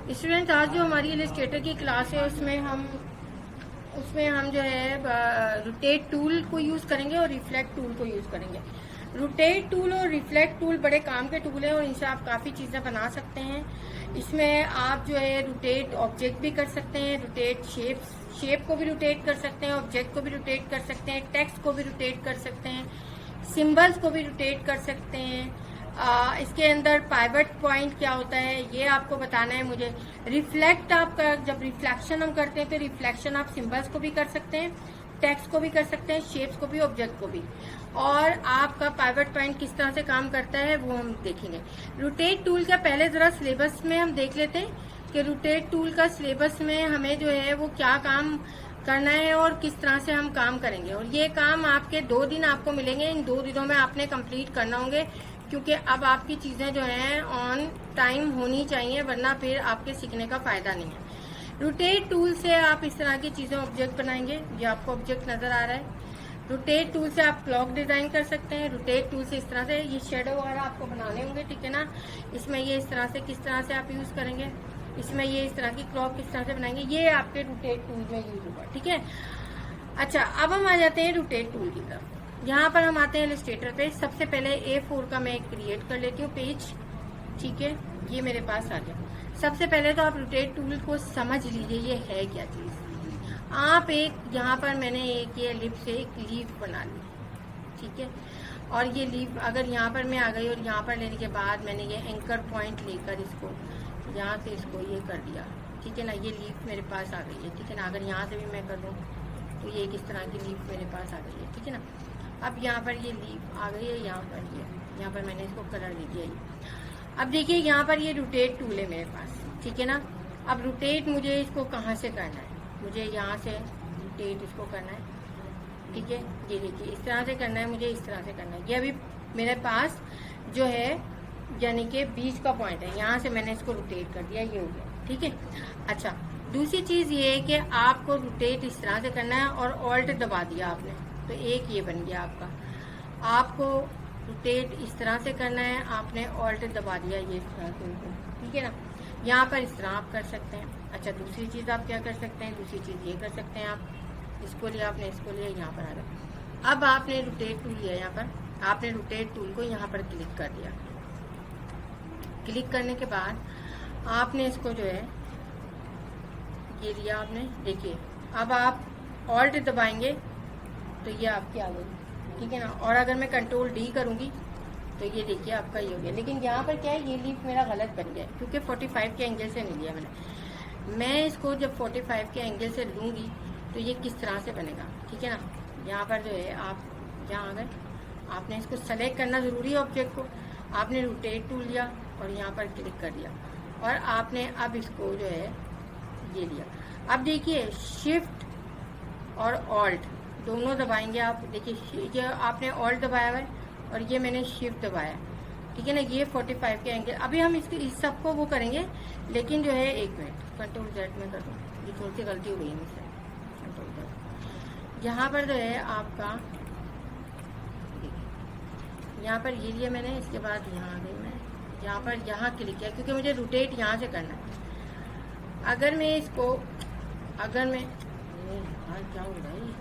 Student, आज जो हमारी इलस्ट्रेटर की क्लास है उसमें हम जो है रोटेट टूल को यूज़ करेंगे और रिफ्लेक्ट टूल को यूज़ करेंगे। रोटेट टूल और रिफ्लेक्ट टूल बड़े काम के टूल हैं और इनसे आप काफ़ी चीज़ें बना सकते हैं। इसमें आप जो है रोटेट ऑब्जेक्ट भी कर सकते हैं, रोटेट शेप को भी रोटेट कर सकते हैं, ऑब्जेक्ट को भी रोटेट कर सकते हैं, टेक्स्ट को भी रोटेट कर सकते हैं, सिंबल्स को भी रोटेट कर सकते हैं। इसके अंदर पाइवट पॉइंट क्या होता है ये आपको बताना है मुझे। रिफ्लेक्ट आपका, जब रिफ्लेक्शन हम करते हैं तो रिफ्लेक्शन आप सिंबल्स को भी कर सकते हैं, टेक्स्ट को भी कर सकते हैं, शेप्स को भी, ऑब्जेक्ट को भी। और आपका पाइवट पॉइंट किस तरह से काम करता है वो हम देखेंगे। रोटेट टूल का पहले जरा सिलेबस में हम देख लेते हैं कि रोटेट टूल का सिलेबस में हमें जो है वो क्या काम करना है और किस तरह से हम काम करेंगे। और ये काम आपके 2 दिन आपको मिलेंगे, इन 2 दिनों में आपने कंप्लीट करना होंगे, क्योंकि अब आपकी चीज़ें जो हैं ऑन टाइम होनी चाहिए, वरना फिर आपके सीखने का फ़ायदा नहीं है। रोटेट टूल से आप इस तरह की चीज़ें ऑब्जेक्ट बनाएंगे, ये आपको ऑब्जेक्ट नज़र आ रहा है। रोटेट टूल से आप क्लॉक डिज़ाइन कर सकते हैं। रोटेट टूल से इस तरह से ये शेडो वगैरह आपको बनाने होंगे, ठीक है ना। इसमें ये इस तरह से किस तरह से आप यूज़ करेंगे, इसमें ये इस तरह की क्लॉक किस तरह से बनाएंगे, ये आपके रोटेट टूल में यूज़ होगा, ठीक है। अच्छा, अब हम आ जाते हैं रोटेट टूल की तरफ। यहाँ पर हम आते हैं इलस्ट्रेटर पे। सबसे पहले A4 का मैं क्रिएट कर लेती हूँ पेज, ठीक है। ये मेरे पास आ गया। सबसे पहले तो आप रोटेट टूल को समझ लीजिए ये है क्या चीज़। आप एक यहाँ पर मैंने एक ये लिप से एक लीफ बना ली, ठीक है। और ये लीफ अगर यहाँ पर मैं आ गई और यहाँ पर लेने के बाद मैंने ये एंकर पॉइंट लेकर इसको यहाँ से इसको ये कर दिया, ठीक है ना। ये लीफ मेरे पास आ गई है, ठीक है ना। अगर यहाँ से भी मैं कर दूँ तो ये किस तरह की लीफ मेरे पास आ गई है, ठीक है ना। अब यहाँ पर ये लीफ आ गई है, यहाँ पर मैंने इसको कलर दे दिया ये। अब देखिए यहाँ पर ये रोटेट टूल है मेरे पास, ठीक है ना। अब रोटेट मुझे इसको कहाँ से करना है, मुझे यहाँ से रोटेट इसको करना है, ठीक है। ये देखिए इस तरह से करना है, मुझे इस तरह से करना है। ये अभी मेरे पास जो है यानी कि बीच का पॉइंट है, यहाँ से मैंने इसको रोटेट कर दिया, ये हो गया, ठीक है। अच्छा, दूसरी चीज़ ये है कि आपको रोटेट इस तरह से करना है और ऑल्ट दबा दिया आपने तो एक ये बन गया आपका। आपको रोटेट इस तरह से करना है, आपने ऑल्ट दबा दिया ये इस तरह से, ठीक है ना। यहाँ पर इस तरह आप कर सकते हैं। अच्छा, दूसरी चीज़ आप क्या कर सकते हैं, दूसरी चीज़ ये कर सकते हैं, आप इसको लिया, आपने इसको लिया, यहाँ पर आ गया। अब आपने रोटेट टूल लिया, यहाँ पर आपने रोटेट टूल को यहाँ पर क्लिक कर दिया। क्लिक करने के बाद आपने इसको जो है ये लिया आपने, देखिए अब आप ऑल्ट दबाएंगे तो ये आपकी आ गई, ठीक है ना। और अगर मैं कंट्रोल D करूँगी तो ये देखिए आपका ये हो गया। लेकिन यहाँ पर क्या है, ये लीफ मेरा गलत बन गया क्योंकि 45 के एंगल से नहीं लिया मैंने। मैं इसको जब 45 के एंगल से लूँगी तो ये किस तरह से बनेगा, ठीक है ना। यहाँ पर जो है आप यहाँ आ गए, आपने इसको सेलेक्ट करना ज़रूरी है ऑब्जेक्ट को। आपने रोटेट टूल लिया और यहाँ पर क्लिक कर दिया और आपने अब इसको जो है ये लिया। अब देखिए शिफ्ट और ऑल्ट दोनों दबाएंगे आप। देखिए ये आपने ऑल्ट दबाया हुआ है और ये मैंने शिफ्ट दबाया, ठीक है ना। ये 45 के एंगल। अभी हम इस सबको वो करेंगे, लेकिन जो है एक मिनट कंट्रोल Z में कर दूँ, ये थोड़ी सी गलती हो गई है मुझसे। कंट्रोल Z यहाँ पर जो है आपका, यहाँ पर ये लिया मैंने, इसके बाद यहाँ आ गई मैं, यहाँ पर यहाँ क्लिक किया क्योंकि मुझे रोटेट यहाँ से करना है। अगर मैं इसको क्या हो रहा है,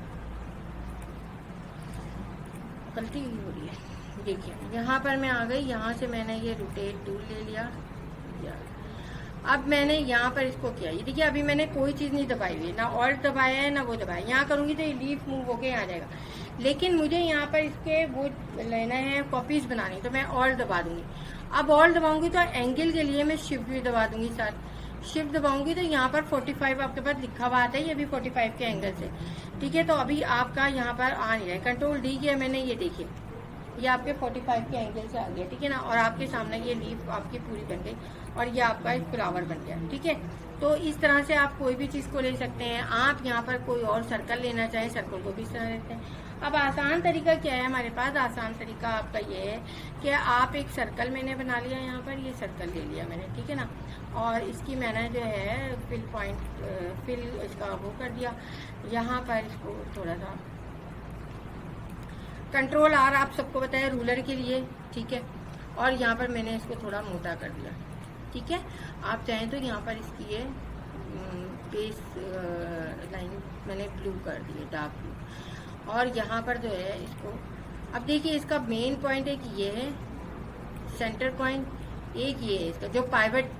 गलती हो रही है। देखिए यहाँ पर मैं आ गई, यहाँ से मैंने ये रोटेट टूल ले लिया। अब मैंने यहाँ पर इसको किया, ये देखिए अभी मैंने कोई चीज़ नहीं दबाई हुई, ना ऑल्ट दबाया है ना वो दबाया। यहाँ करूँगी तो ये लीफ मूव होके यहाँ जाएगा, लेकिन मुझे यहाँ पर इसके वो लेना है, कॉपीज बनानी, तो मैं ऑल्ट दबा दूंगी। अब ऑल्ट दबाऊंगी तो एंगल के लिए मैं शिफ्ट भी दबा दूंगी साथ। शिफ्ट दबाऊंगी तो यहाँ पर 45 आपके पास लिखा हुआ आता है, ये भी 45 के एंगल से, ठीक है। तो अभी आपका यहाँ पर आ नहीं रहा है। कंट्रोल D किया मैंने, ये देखिए ये आपके 45 के एंगल से आ गया, ठीक है ना। और आपके सामने ये लीफ आपकी पूरी बन गई और ये आपका एक फ्लावर बन गया, ठीक है। तो इस तरह से आप कोई भी चीज़ को ले सकते हैं। आप यहाँ पर कोई और सर्कल लेना चाहें, सर्कल को भी इस तरह लेते हैं। अब आसान तरीका क्या है हमारे पास, आसान तरीका आपका ये है कि आप एक सर्कल मैंने बना लिया, यहाँ पर ये सर्कल ले लिया मैंने, ठीक है ना। और इसकी मैंने जो है फिल इसका वो कर दिया, यहाँ पर इसको थोड़ा सा कंट्रोल R आप सबको बताया रूलर के लिए, ठीक है। और यहाँ पर मैंने इसको थोड़ा मोटा कर दिया, ठीक है। आप चाहें तो यहाँ पर इसकी ये बेस लाइन मैंने ब्लू कर दी है, डार्क ब्लू। और यहाँ पर जो है इसको, अब देखिए इसका मेन पॉइंट एक ये है, सेंटर पॉइंट एक ये है इसका, जो पाइवट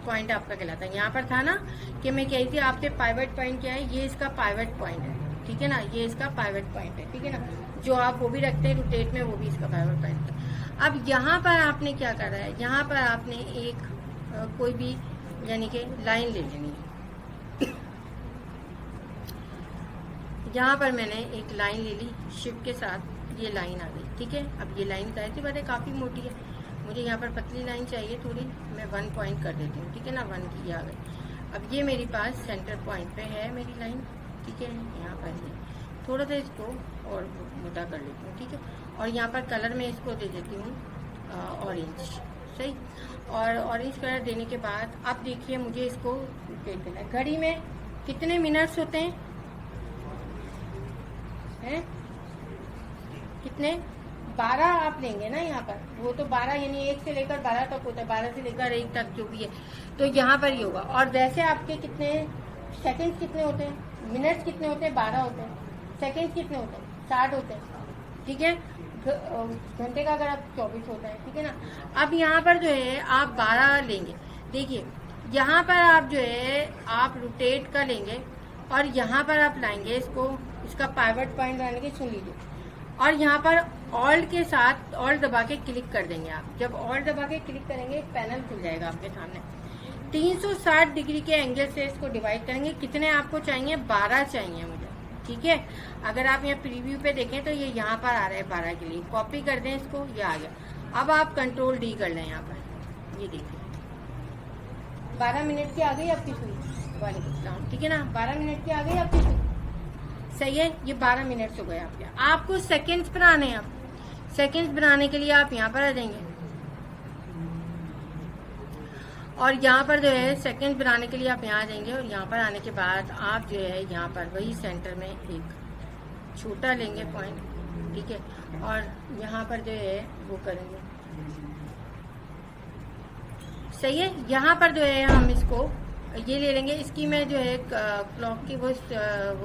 पॉइंट आपका कहलाता है। यहाँ पर था ना कि मैं कही थी आपसे पाइवट पॉइंट क्या है, ये इसका पाइवट पॉइंट है, ठीक है ना, ये इसका पाइवट पॉइंट है, ठीक है ना, जो आप वो भी रखते हैं रोटेट में, वो भी इसका पाइवट पॉइंट है। अब यहाँ पर आपने क्या करना है, यहाँ पर आपने एक कोई भी यानी कि लाइन ले लेनी है। यहाँ पर मैंने एक लाइन ले ली, शिफ्ट के साथ ये लाइन आ गई, ठीक है। अब ये लाइन जाहिर सी बात है काफ़ी मोटी है, मुझे यहाँ पर पतली लाइन चाहिए थोड़ी, मैं 1 पॉइंट कर देती हूँ, ठीक है ना, 1 की आ गई। अब ये मेरे पास सेंटर पॉइंट पे है मेरी लाइन, ठीक है। यहाँ पर ये थोड़ा सा इसको और मोटा कर लेती हूँ, ठीक है। और यहाँ पर कलर में इसको दे देती हूँ ऑरेंज, सही। और ऑरेंज कलर देने के बाद अब देखिए मुझे इसको रोटेट करना है। घड़ी में कितने मिनट्स होते हैं, कितने, 12 आप लेंगे ना यहाँ पर, वो तो 12 यानी 1 से लेकर 12 तक होता है, 12 से लेकर 1 तक जो भी है, तो यहाँ पर ही होगा। और वैसे आपके कितने सेकंड्स कितने होते हैं, मिनट्स कितने होते हैं, 12 होते हैं, सेकंड्स कितने होते हैं, 60 होते हैं, ठीक है। घंटे का अगर आप 24 होता है, ठीक है ना। अब यहाँ पर जो है आप 12 लेंगे, देखिए यहाँ पर आप जो है आप रोटेट कर लेंगे और यहाँ पर आप लाएंगे इसको, इसका पाइवट पॉइंट बनाने के, सुन लीजिए, और यहाँ पर ऑल्ट के साथ ऑल्ट दबा के क्लिक कर देंगे आप। जब ऑल्ट दबा के क्लिक करेंगे पैनल खुल जाएगा आपके सामने। 360 डिग्री के एंगल से इसको डिवाइड करेंगे। कितने आपको चाहिए, 12 चाहिए मुझे, ठीक है। अगर आप यहाँ प्रीव्यू पे देखें तो ये यहाँ पर आ रहा है 12 के लिए, कॉपी कर दें इसको, ये आ गया। अब आप कंट्रोल डी कर लें यहाँ पर, ये देखिए 12 मिनट की आ गई आपकी सुई, वालेकुम सलाम, ठीक है ना, 12 मिनट की आ गई आपकी सुई, सही है। ये 12 मिनट हो गए आपके। आपको सेकंड्स बनाने हैं, आप सेकंड्स बनाने के लिए आप यहाँ पर आ जाएंगे और यहाँ पर जो है सेकंड बनाने के लिए आप यहाँ आ जाएंगे। और यहाँ पर आने के बाद आप जो है यहाँ पर वही सेंटर में एक छोटा लेंगे पॉइंट, ठीक है, और यहाँ पर जो है वो करेंगे, सही है। यहाँ पर जो है हम इसको ये ले लेंगे, इसकी मैं जो है क्लॉक की वो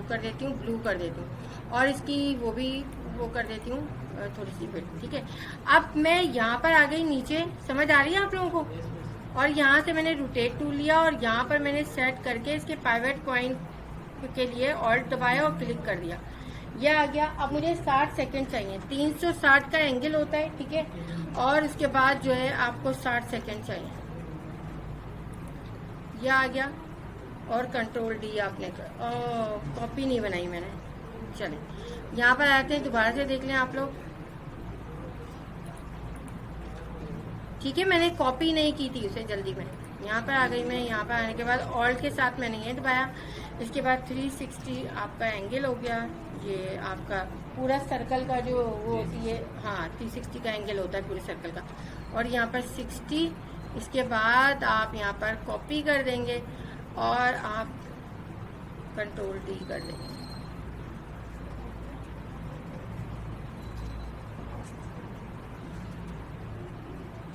कर देती हूँ, ब्लू कर देती हूँ, और इसकी वो भी वो कर देती हूँ थोड़ी सी बिट, ठीक है। अब मैं यहाँ पर आ गई नीचे, समझ आ रही है आप लोगों को, और यहाँ से मैंने रोटेट टूल लिया और यहाँ पर मैंने सेट करके इसके पाइवट पॉइंट के लिए ऑल्ट दबाया और क्लिक कर दिया, ये आ गया। अब मुझे 60 सेकंड चाहिए, 360 का एंगल होता है, ठीक है, और उसके बाद जो है आपको 60 सेकंड चाहिए, ये आ गया। और कंट्रोल डी आपने कॉपी नहीं बनाई मैंने, चले यहाँ पर आते हैं, दोबारा से देख लें आप लोग, ठीक है। मैंने कॉपी नहीं की थी उसे जल्दी में, यहाँ पर आ गई मैं। यहाँ पर आने के बाद ऑल्ट के साथ मैंने ये दबाया, इसके बाद 360 आपका एंगल हो गया, ये आपका पूरा सर्कल का जो वो होती है, हाँ 360 का एंगल होता है पूरे सर्कल का, और यहाँ पर 60, इसके बाद आप यहाँ पर कॉपी कर देंगे और आप कंट्रोल डी कर देंगे।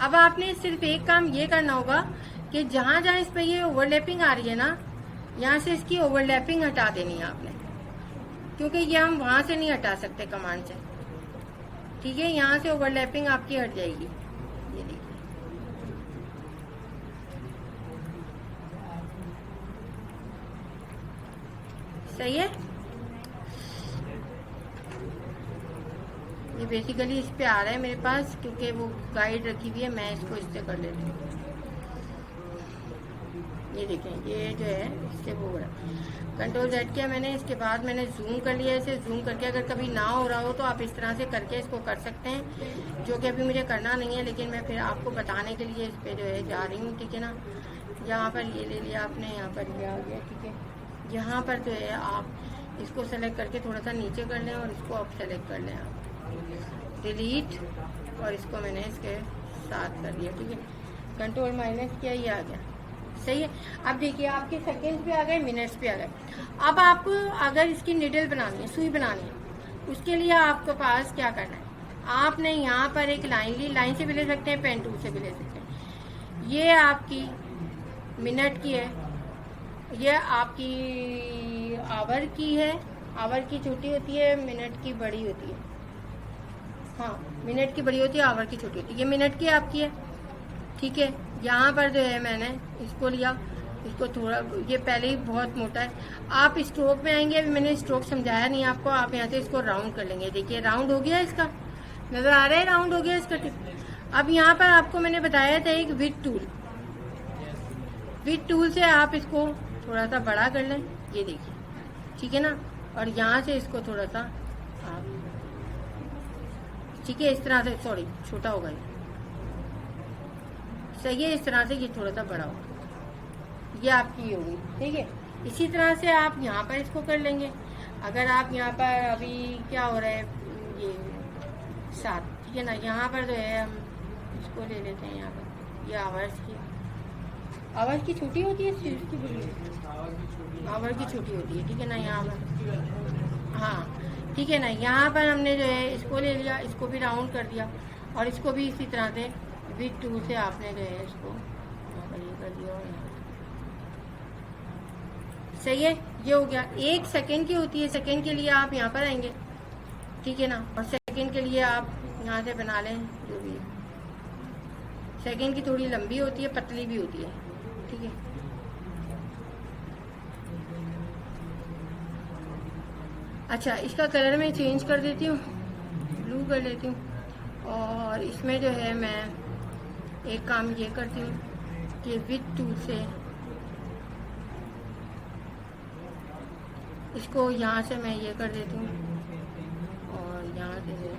अब आपने सिर्फ एक काम ये करना होगा कि जहां जहां इस पे ये ओवरलैपिंग आ रही है ना, यहाँ से इसकी ओवरलैपिंग हटा देनी है आपने, क्योंकि ये हम वहां से नहीं हटा सकते कमांड से, ठीक है। यहाँ से ओवरलैपिंग आपकी हट जाएगी, ये देखिए, सही है। ये बेसिकली इस पे आ रहा है मेरे पास, क्योंकि वो गाइड रखी हुई है, मैं इसको इससे कर लेती हूँ। ये देखें, ये जो है इससे वो हो रहा है। कंट्रोल Z किया मैंने, इसके बाद मैंने जूम कर लिया, इसे जूम करके अगर कभी ना हो रहा हो तो आप इस तरह से करके इसको कर सकते हैं, जो कि अभी मुझे करना नहीं है, लेकिन मैं फिर आपको बताने के लिए इस पे जो है जा रही हूँ, ठीक है ना। यहाँ पर ये ले लिया आपने, यहाँ पर ये आ गया, ठीक है। यहाँ पर जो है आप इसको सेलेक्ट करके थोड़ा सा नीचे कर लें और इसको आप सेलेक्ट कर लें, आप डिलीट, और इसको मैंने इसके साथ कर दिया, ठीक है। कंट्रोल माइनस किया, ये आ गया, सही है। अब देखिए आपके सेकंड्स भी आ गए, मिनट्स भी आ गए। अब आप अगर इसकी निडल बनानी है, सुई बनानी है, उसके लिए आपके पास क्या करना है, आपने यहाँ पर एक लाइन ली, लाइन से भी ले सकते हैं, पेन टूल से भी ले सकते हैं। ये आपकी मिनट की है, ये आपकी आवर की है। आवर की छोटी होती है, मिनट की बड़ी होती है। हाँ, मिनट की बड़ी होती है, आवर की छोटी होती है। ये मिनट की आपकी है, ठीक है। यहाँ पर जो है मैंने इसको लिया, इसको थोड़ा, ये पहले ही बहुत मोटा है। आप स्ट्रोक में आएंगे, अभी मैंने स्ट्रोक समझाया नहीं आपको। आप यहाँ से इसको राउंड कर लेंगे। देखिए राउंड हो गया इसका, नजर आ रहा है राउंड हो गया इसका टिप। अब यहाँ पर आपको मैंने बताया था एक विथ टूल, विथ टूल से आप इसको थोड़ा सा बड़ा कर लें, ये देखिए, ठीक है ना। और यहाँ से इसको थोड़ा सा आप, ठीक है, इस तरह से, सॉरी छोटा होगा ये, सही है। इस तरह से ये थोड़ा सा बड़ा होगा, ये आपकी होगी, ठीक है। इसी तरह से आप यहाँ पर इसको कर लेंगे। अगर आप यहाँ पर अभी क्या हो रहा है, ये 7, ठीक है ना। यहाँ पर जो है हम इसको ले लेते हैं। यहाँ पर ये आवर्स की छोटी होती है, इसकी बड़ी होती है, आवर की छोटी होती है, ठीक है ना। यहाँ पर हाँ, ठीक है ना। यहाँ पर हमने जो है इसको ले लिया, इसको भी राउंड कर दिया, और इसको भी इसी तरह से विथ टूल से आपने जो है इसको यहाँ पर ये कर दिया, और यहाँ सही है। ये हो गया। 1 सेकेंड की होती है, सेकेंड के लिए आप यहाँ पर आएंगे, ठीक है ना। और सेकेंड के लिए आप यहाँ से बना लें जो भी। सेकेंड की थोड़ी लंबी होती है, पतली भी होती है, ठीक है। अच्छा, इसका कलर मैं चेंज कर देती हूँ, ब्लू कर लेती हूँ। और इसमें जो है मैं एक काम ये करती हूँ कि विथ टूल से इसको यहाँ से मैं ये कर देती हूँ, और यहाँ से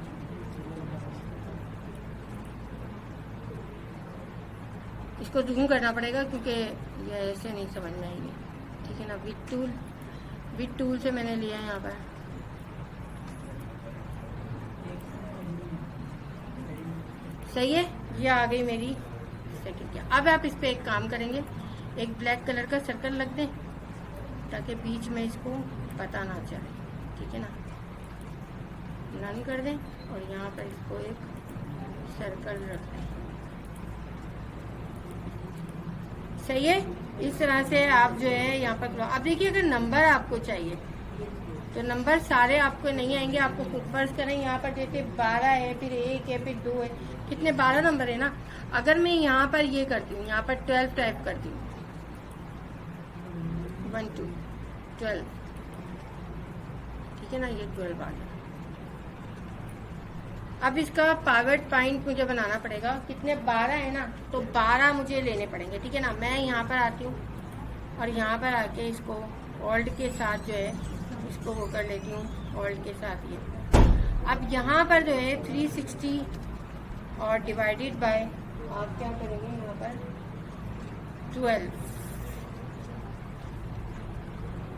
इसको जूम करना पड़ेगा क्योंकि ये ऐसे नहीं समझ में आएगी, ठीक है ना। विथ टूल से मैंने लिया है यहाँ पर, सही है। ये आ गई मेरी सेकंड क्या। अब आप इस पे एक काम करेंगे, एक ब्लैक कलर का सर्कल लग दें ताकि बीच में इसको पता ना चले, ठीक है ना। रन कर दें और यहाँ पर इसको एक सर्कल रख दें, सही है। इस तरह से आप जो है यहाँ पर, अब देखिए अगर नंबर आपको चाहिए तो नंबर सारे आपको नहीं आएंगे। आपको खुद फर्ज करें, यहाँ पर जैसे 12 है, फिर 1 है, फिर 2 है, कितने 12 नंबर है ना। अगर मैं यहाँ पर ये करती हूँ, यहाँ पर 12 टाइप करती हूँ, 1 2 12, ठीक है ना। ये 12 आ गया। अब इसका पावर्ड पॉइंट मुझे बनाना पड़ेगा। कितने 12 है ना, तो 12 मुझे लेने पड़ेंगे, ठीक है ना। मैं यहाँ पर आती हूँ और यहाँ पर आके इसको ऑल्ट के साथ जो है इसको वो कर लेती हूँ, ऑल्ट के साथ ये। अब यहाँ पर जो है 360 और डिवाइडेड बाय, आप क्या करेंगे यहाँ पर 12,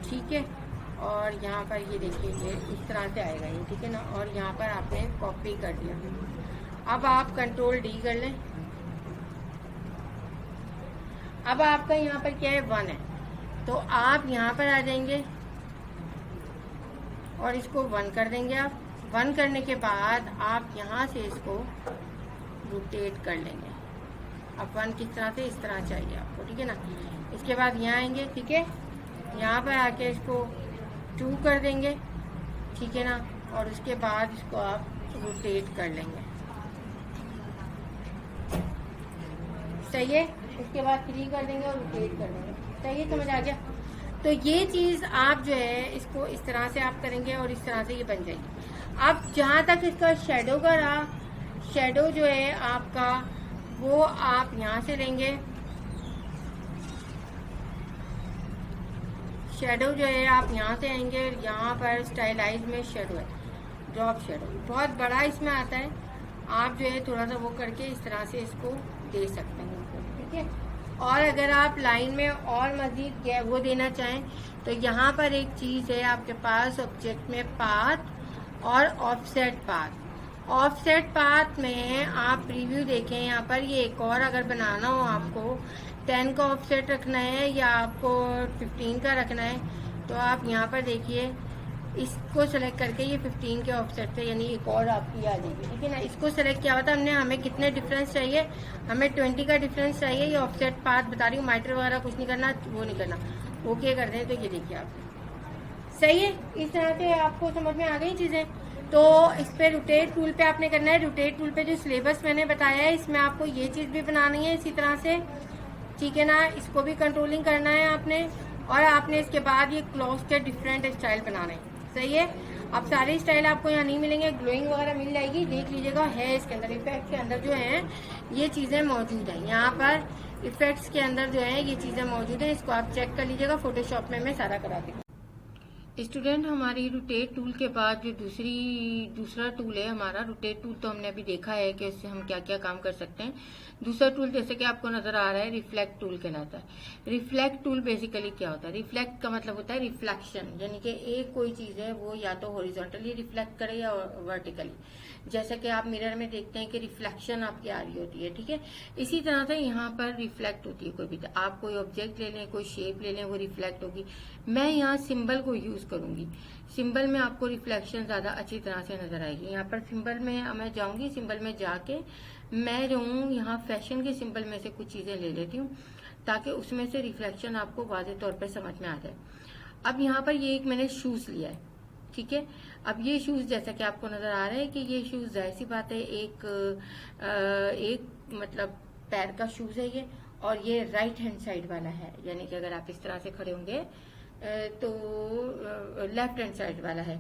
ठीक है। और यहाँ पर ये देखिए ये इस तरह से आएगा ये, ठीक है ना। और यहाँ पर आपने कॉपी कर दिया। अब आप कंट्रोल डी कर लें। अब आपका यहाँ पर क्या है 1 है, तो आप यहाँ पर आ जाएंगे और इसको 1 कर देंगे। आप 1 करने के बाद आप यहाँ से इसको रोटेट कर लेंगे। अब 1 किस तरह से, इस तरह चाहिए आपको, ठीक है ना। इसके बाद यहाँ आएंगे, ठीक है। यहाँ पर आके इसको 2 कर देंगे, ठीक है ना। और उसके बाद इसको आप रोटेट कर लेंगे, सही है। इसके बाद 3 कर देंगे और रोटेट कर देंगे, सही है, समझ आ गया। तो ये चीज़ आप जो है इसको इस तरह से आप करेंगे और इस तरह से ये बन जाएगी। अब जहाँ तक इसका शेडो का रहा, शेडो जो है आपका वो आप यहाँ से लेंगे। शेडो जो है आप यहाँ से आएंगे, यहाँ पर स्टाइलाइज में शेडो है, ड्रॉप शेडो बहुत बड़ा इसमें आता है। आप जो है थोड़ा सा वो करके इस तरह से इसको दे सकते हैं, ठीक है। और अगर आप लाइन में और मजीद वो देना चाहें तो यहाँ पर एक चीज़ है आपके पास ऑब्जेक्ट में, पाथ और ऑफसेट पाथ। ऑफसेट पाथ में आप प्रीव्यू देखें, यहाँ पर ये एक और अगर बनाना हो आपको 10 का ऑफसेट रखना है या आपको 15 का रखना है, तो आप यहाँ पर देखिए इसको सेलेक्ट करके ये 15 के ऑफसेट से यानी एक और आपकी आ जाएगी, ठीक है ना। इसको सेलेक्ट किया हुआ था हमने, हमें कितने डिफरेंस चाहिए, हमें 20 का डिफरेंस चाहिए। ये ऑफसेट पाथ बता रही हूँ, माइटर वगैरह कुछ नहीं करना, वो नहीं करना, ओके कर दें। तो ये देखिए आप, सही है। इस तरह से आपको समझ में आ गई चीजें। तो इस पे रोटेट टूल पे आपने करना है। रोटेट टूल पे जो सिलेबस मैंने बताया है, इसमें आपको ये चीज भी बनानी है इसी तरह से, ठीक है ना। इसको भी कंट्रोलिंग करना है आपने, और आपने इसके बाद ये क्लॉथ के डिफरेंट स्टाइल बनाने हैं, सही है। अब सारे स्टाइल आपको यहाँ नहीं मिलेंगे, ग्लोइंग वगैरह मिल जाएगी, देख लीजिएगा, है इसके अंदर इफेक्ट के अंदर जो है ये चीजें मौजूद है। यहाँ पर इफेक्ट्स के अंदर जो है ये चीजें मौजूद है, इसको आप चेक कर लीजिएगा। फोटोशॉप में मैं सारा करा दूंगी। स्टूडेंट, हमारी रोटेट टूल के बाद जो दूसरा टूल है हमारा, रोटेट टूल तो हमने अभी देखा है कि इससे हम क्या क्या काम कर सकते हैं। दूसरा टूल जैसे कि आपको नजर आ रहा है, रिफ्लेक्ट टूल कहलाता है। रिफ्लेक्ट टूल बेसिकली क्या होता है? रिफ्लेक्ट का मतलब होता है रिफ्लेक्शन, यानी कि एक कोई चीज है वो या तो हॉरिजॉन्टली रिफ्लेक्ट करे या वर्टिकली। जैसे कि आप मिरर में देखते हैं कि रिफ्लेक्शन आपकी आ रही होती है, ठीक है। इसी तरह से यहाँ पर रिफ्लेक्ट होती है कोई भी, आप कोई ऑब्जेक्ट ले लें, कोई शेप ले लें, वो रिफ्लेक्ट होगी। मैं यहाँ सिंबल को यूज करूंगी, सिंबल में आपको रिफ्लेक्शन ज्यादा अच्छी तरह से नजर आएगी। यहाँ पर सिंबल में मैं जाऊंगी, सिंबल में जाके मैं जो हूँ यहाँ फैशन के सिंबल में से कुछ चीजें ले लेती हूँ, ताकि उसमें से रिफ्लेक्शन आपको वाज़ेह तौर पर समझ में आ जाए। अब यहाँ पर ये एक मैंने शूज लिया है, ठीक है। अब ये शूज जैसा कि आपको नजर आ रहा है कि ये शूज जाहिर सी बात है एक मतलब पैर का शूज है ये, और ये राइट हैंड साइड वाला है, यानी कि अगर आप इस तरह से खड़े होंगे तो लेफ्ट हैंड साइड वाला है।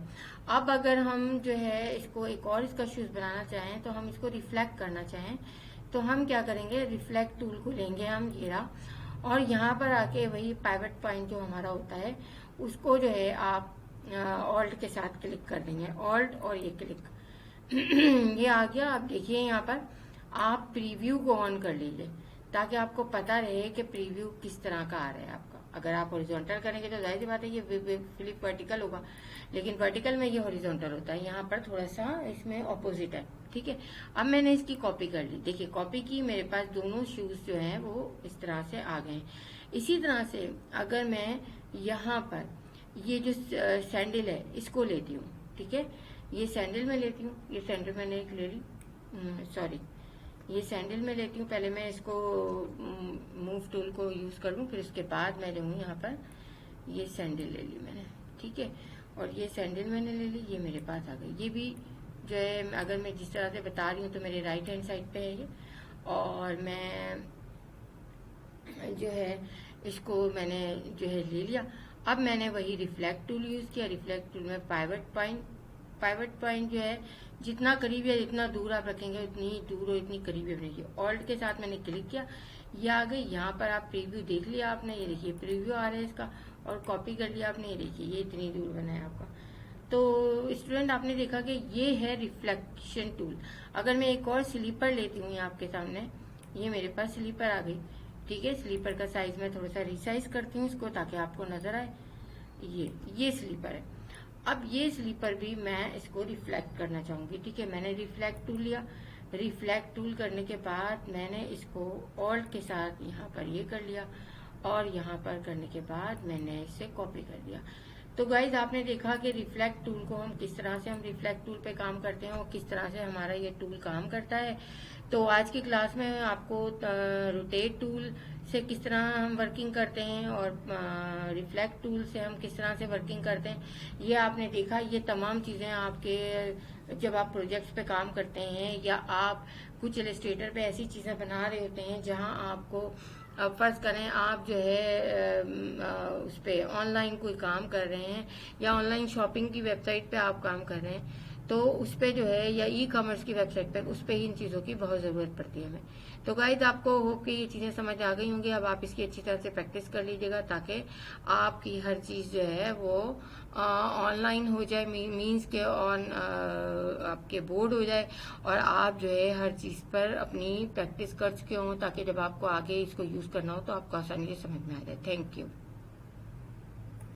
अब अगर हम जो है इसको एक और इसका शूज बनाना चाहें, तो हम इसको रिफ्लेक्ट करना चाहें, तो हम क्या करेंगे, रिफ्लेक्ट टूल को लेंगे हम घेरा, और यहाँ पर आके वही पाइवट पॉइंट जो हमारा होता है उसको जो है आप ऑल्ट के साथ क्लिक कर देंगे, ऑल्ट और ये क्लिक ये आ गया। आप देखिए यहाँ पर आप प्रीव्यू को ऑन कर लीजिए, ताकि आपको पता रहे कि प्रीव्यू किस तरह का आ रहा है आपका। अगर आप हॉरिजॉन्टल करेंगे तो जाहिर सी बात है ये फ्लिप वर्टिकल होगा, लेकिन वर्टिकल में ये हॉरिजॉन्टल होता है। यहाँ पर थोड़ा सा इसमें ऑपोजिट है, ठीक है। अब मैंने इसकी कॉपी कर ली, देखिए कॉपी की, मेरे पास दोनों शूज जो हैं वो इस तरह से आ गए हैं। इसी तरह से अगर मैं यहाँ पर ये जो सैंडल है इसको लेती हूँ, ठीक है, ये सैंडल में लेती हूँ, ये सैंडल मैंने एक ले ली, सॉरी ये सैंडल में लेती हूँ। पहले मैं इसको मूव टूल को यूज कर लूँ, फिर उसके बाद मैं जो हूँ यहाँ पर ये सैंडल ले ली मैंने, ठीक है, और ये सैंडल मैंने ले ली, ये मेरे पास आ गई। ये भी जो है अगर मैं जिस तरह से बता रही हूँ तो मेरे राइट हैंड साइड पे है ये, और मैं जो है इसको मैंने जो है ले लिया। अब मैंने वही रिफ्लेक्ट टूल यूज किया, रिफ्लेक्ट टूल में पाइवट पॉइंट जो है जितना करीब या जितना दूर आप रखेंगे उतनी दूर और इतनी करीबी बनेगी। ऑल्ट के साथ मैंने क्लिक किया, ये आ गई। यहाँ पर आप प्रीव्यू देख लिया आपने, ये देखिए प्रीव्यू आ रहा है इसका, और कॉपी कर लिया आपने, ये देखिए ये इतनी दूर बना है आपका। तो स्टूडेंट आपने देखा कि ये है रिफ्लेक्शन टूल। अगर मैं एक और स्लीपर लेती हूँ आपके सामने, ये मेरे पास स्लीपर आ गई, ठीक है। स्लीपर का साइज में थोड़ा सा रिसाइज करती हूँ इसको ताकि आपको नजर आए। ये स्लीपर है। अब ये स्लीपर भी मैं इसको रिफ्लेक्ट करना चाहूंगी, ठीक है। मैंने रिफ्लेक्ट टूल लिया, रिफ्लेक्ट टूल करने के बाद मैंने इसको ऑल्ट के साथ यहाँ पर ये कर लिया, और यहाँ पर करने के बाद मैंने इसे कॉपी कर दिया। तो गाइज आपने देखा कि रिफ्लेक्ट टूल को हम किस तरह से हम रिफ्लेक्ट टूल पे काम करते हैं और किस तरह से हमारा ये टूल काम करता है। तो आज की क्लास में आपको रोटेट टूल से किस तरह हम वर्किंग करते हैं और रिफ्लेक्ट टूल से हम किस तरह से वर्किंग करते हैं, ये आपने देखा। ये तमाम चीजें आपके जब आप प्रोजेक्ट्स पे काम करते हैं या आप कुछ इलस्ट्रेटर पे ऐसी चीजें बना रहे होते हैं जहां आपको फर्ज करें आप जो है उस पे ऑनलाइन कोई काम कर रहे हैं या ऑनलाइन शॉपिंग की वेबसाइट पे आप काम कर रहे हैं, तो उस पे जो है या ई कॉमर्स की वेबसाइट पे उस पे इन चीजों की बहुत जरूरत पड़ती है हमें। तो गाइज आपको होप कि ये चीजें समझ आ गई होंगी। अब आप इसकी अच्छी तरह से प्रैक्टिस कर लीजिएगा ताकि आपकी हर चीज जो है वो ऑनलाइन हो जाए, मीन्स के ऑन आपके बोर्ड हो जाए, और आप जो है हर चीज पर अपनी प्रैक्टिस कर चुके हों, ताकि जब आपको आगे इसको यूज करना हो तो आपको आसानी से समझ में आ जाए। Thank you.